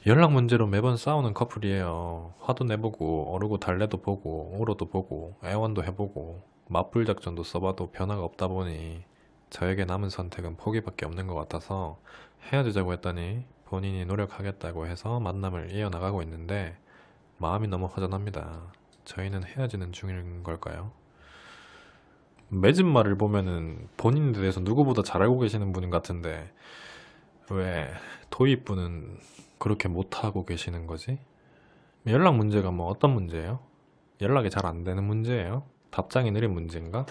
연락 문제로 매번 싸우는 커플이에요. 화도 내보고, 어르고 달래도 보고, 울어도 보고, 애원도 해보고, 맞불 작전도 써봐도 변화가 없다 보니 저에게 남은 선택은 포기밖에 없는 것 같아서 헤어지자고 했더니 본인이 노력하겠다고 해서 만남을 이어나가고 있는데 마음이 너무 허전합니다. 저희는 헤어지는 중인 걸까요? 맺은 말을 보면은 본인에 대해서 누구보다 잘 알고 계시는 분 같은데 왜 도입부는 그렇게 못하고 계시는 거지? 연락 문제가 뭐 어떤 문제예요? 연락이 잘 안 되는 문제예요? 답장이 느린 문제인가?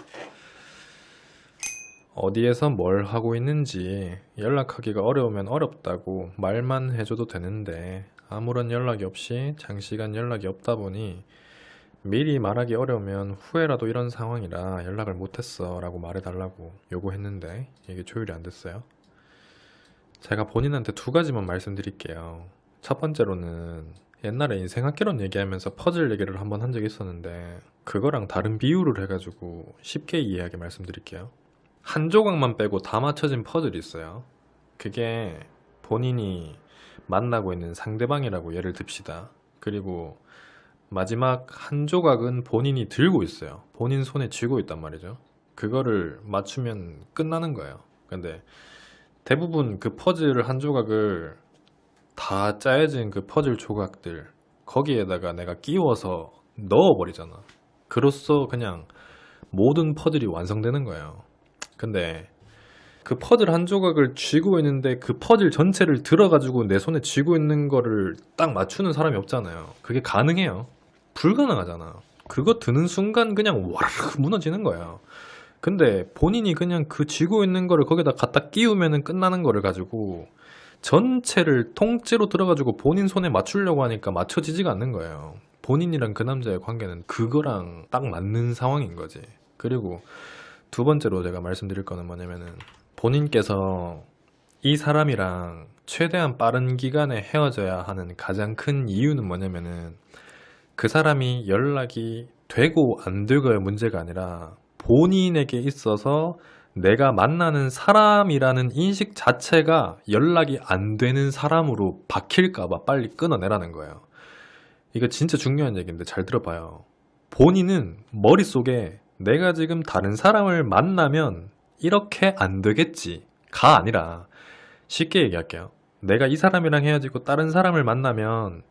어디에서 뭘 하고 있는지 연락하기가 어려우면 어렵다고 말만 해줘도 되는데 아무런 연락이 없이 장시간 연락이 없다 보니 미리 말하기 어려우면 후회라도 이런 상황이라 연락을 못했어 라고 말해달라고 요구했는데 이게 조율이 안 됐어요. 제가 본인한테 두 가지만 말씀드릴게요. 첫 번째로는 옛날에 인생학개론 얘기하면서 퍼즐 얘기를 한번 한 적이 있었는데 그거랑 다른 비유를 해가지고 쉽게 이해하게 말씀드릴게요. 한 조각만 빼고 다 맞춰진 퍼즐이 있어요. 그게 본인이 만나고 있는 상대방이라고 예를 듭시다. 그리고 마지막 한 조각은 본인이 들고 있어요. 본인 손에 쥐고 있단 말이죠. 그거를 맞추면 끝나는 거예요. 근데 대부분 그 퍼즐 한 조각을 다 짜여진 그 퍼즐 조각들 거기에다가 내가 끼워서 넣어버리잖아. 그로써 그냥 모든 퍼즐이 완성되는 거예요. 근데 그 퍼즐 한 조각을 쥐고 있는데 그 퍼즐 전체를 들어가지고 내 손에 쥐고 있는 거를 딱 맞추는 사람이 없잖아요. 그게 가능해요? 불가능하잖아. 그거 드는 순간 그냥 와르르 무너지는 거예요. 근데 본인이 그냥 그 쥐고 있는 거를 거기다 갖다 끼우면은 끝나는 거를 가지고 전체를 통째로 들어가지고 본인 손에 맞추려고 하니까 맞춰지지가 않는 거예요. 본인이랑 그 남자의 관계는 그거랑 딱 맞는 상황인 거지. 그리고 두 번째로 제가 말씀드릴 거는 뭐냐면은 본인께서 이 사람이랑 최대한 빠른 기간에 헤어져야 하는 가장 큰 이유는 뭐냐면은 그 사람이 연락이 되고 안 되고의 문제가 아니라 본인에게 있어서 내가 만나는 사람이라는 인식 자체가 연락이 안 되는 사람으로 박힐까봐 빨리 끊어내라는 거예요. 이거 진짜 중요한 얘기인데 잘 들어봐요. 본인은 머릿속에 내가 지금 다른 사람을 만나면 이렇게 안 되겠지가 아니라 쉽게 얘기할게요. 내가 이 사람이랑 헤어지고 다른 사람을 만나면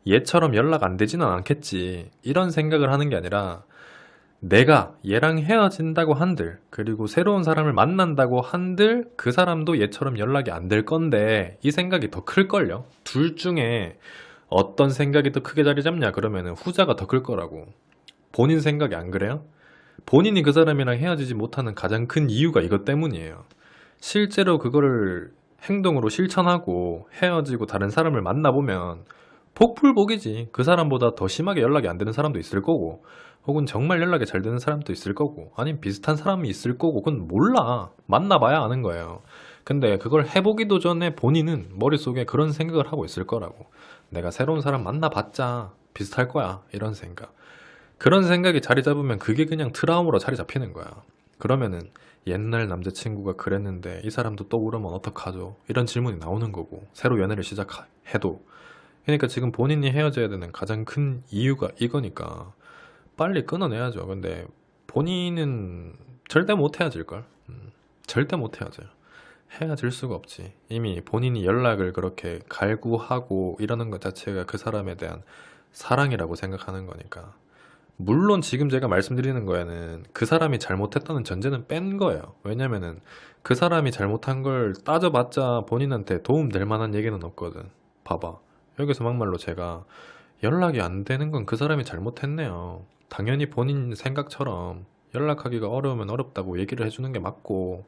얘처럼 연락 안 되지는 않겠지. 이런 생각을 하는 게 아니라 내가 얘랑 헤어진다고 한들 그리고 새로운 사람을 만난다고 한들 그 사람도 얘처럼 연락이 안 될 건데 이 생각이 더 클걸요. 둘 중에 어떤 생각이 더 크게 자리 잡냐 그러면은 후자가 더 클 거라고. 본인 생각이 안 그래요? 본인이 그 사람이랑 헤어지지 못하는 가장 큰 이유가 이것 때문이에요. 실제로 그거를 행동으로 실천하고 헤어지고 다른 사람을 만나보면 복불복이지. 그 사람보다 더 심하게 연락이 안 되는 사람도 있을 거고 혹은 정말 연락이 잘 되는 사람도 있을 거고 아니면 비슷한 사람이 있을 거고 그건 몰라. 만나봐야 아는 거예요. 근데 그걸 해보기도 전에 본인은 머릿속에 그런 생각을 하고 있을 거라고. 내가 새로운 사람 만나봤자 비슷할 거야. 이런 생각. 그런 생각이 자리 잡으면 그게 그냥 트라우마로 자리 잡히는 거야. 그러면은 옛날 남자친구가 그랬는데 이 사람도 또 그러면 어떡하죠? 이런 질문이 나오는 거고 새로 연애를 시작해도 그러니까 지금 본인이 헤어져야 되는 가장 큰 이유가 이거니까 빨리 끊어내야죠. 근데 본인은 절대 못 헤어질걸. 절대 못 헤어져요. 헤어질 수가 없지. 이미 본인이 연락을 그렇게 갈구하고 이러는 것 자체가 그 사람에 대한 사랑이라고 생각하는 거니까. 물론 지금 제가 말씀드리는 거에는 그 사람이 잘못했다는 전제는 뺀 거예요. 왜냐면은 그 사람이 잘못한 걸 따져봤자 본인한테 도움될 만한 얘기는 없거든. 봐봐. 여기서 막말로 제가 연락이 안 되는 건 그 사람이 잘못했네요. 당연히 본인 생각처럼 연락하기가 어려우면 어렵다고 얘기를 해주는 게 맞고,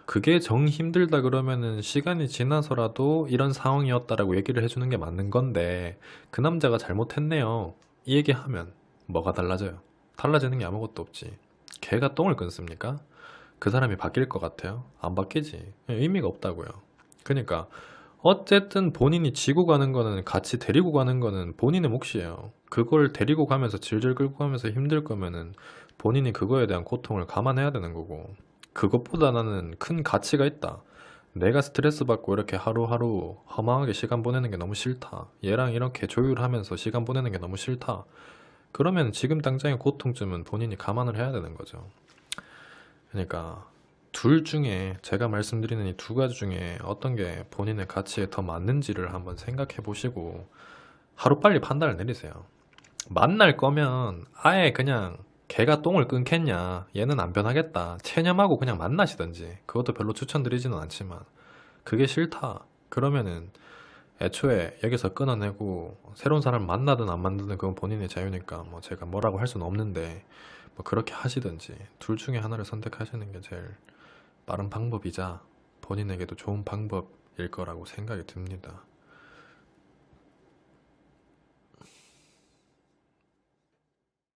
그게 정 힘들다 그러면은 시간이 지나서라도 이런 상황이었다라고 얘기를 해주는 게 맞는 건데, 그 남자가 잘못했네요. 이 얘기하면 뭐가 달라져요? 달라지는 게 아무것도 없지. 걔가 똥을 끊습니까? 그 사람이 바뀔 것 같아요? 안 바뀌지. 의미가 없다고요. 그러니까 어쨌든 본인이 지고 가는 거는 같이 데리고 가는 거는 본인의 몫이에요. 그걸 데리고 가면서 질질 끌고 가면서 힘들 거면은 본인이 그거에 대한 고통을 감안해야 되는 거고 그것보다 나는 큰 가치가 있다. 내가 스트레스 받고 이렇게 하루하루 허망하게 시간 보내는 게 너무 싫다. 얘랑 이렇게 조율하면서 시간 보내는 게 너무 싫다. 그러면 지금 당장의 고통쯤은 본인이 감안을 해야 되는 거죠. 그러니까 둘 중에 제가 말씀드리는 이 두 가지 중에 어떤 게 본인의 가치에 더 맞는지를 한번 생각해 보시고 하루빨리 판단을 내리세요. 만날 거면 아예 그냥 걔가 똥을 끊겠냐, 얘는 안 변하겠다, 체념하고 그냥 만나시던지. 그것도 별로 추천드리지는 않지만 그게 싫다 그러면은 애초에 여기서 끊어내고 새로운 사람 만나든 안 만나든 그건 본인의 자유니까 뭐 제가 뭐라고 할 수는 없는데, 뭐 그렇게 하시든지 둘 중에 하나를 선택하시는 게 제일 빠른 방법이자 본인에게도 좋은 방법일 거라고 생각이 듭니다.